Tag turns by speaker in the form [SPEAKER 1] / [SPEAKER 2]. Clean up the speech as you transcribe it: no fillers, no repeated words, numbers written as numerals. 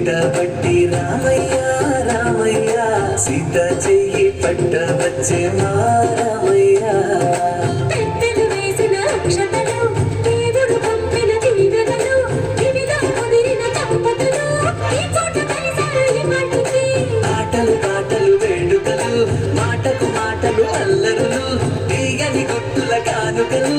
[SPEAKER 1] పట్టి రామయ్య రామయ్య సీత చెయ్యి పట్ట వచ్చే మా రామయ్య ఆటలు పాటలు వేడుకలు మాటకు మాటలు అల్లరులు తీయని గుట్టుల కానుకలు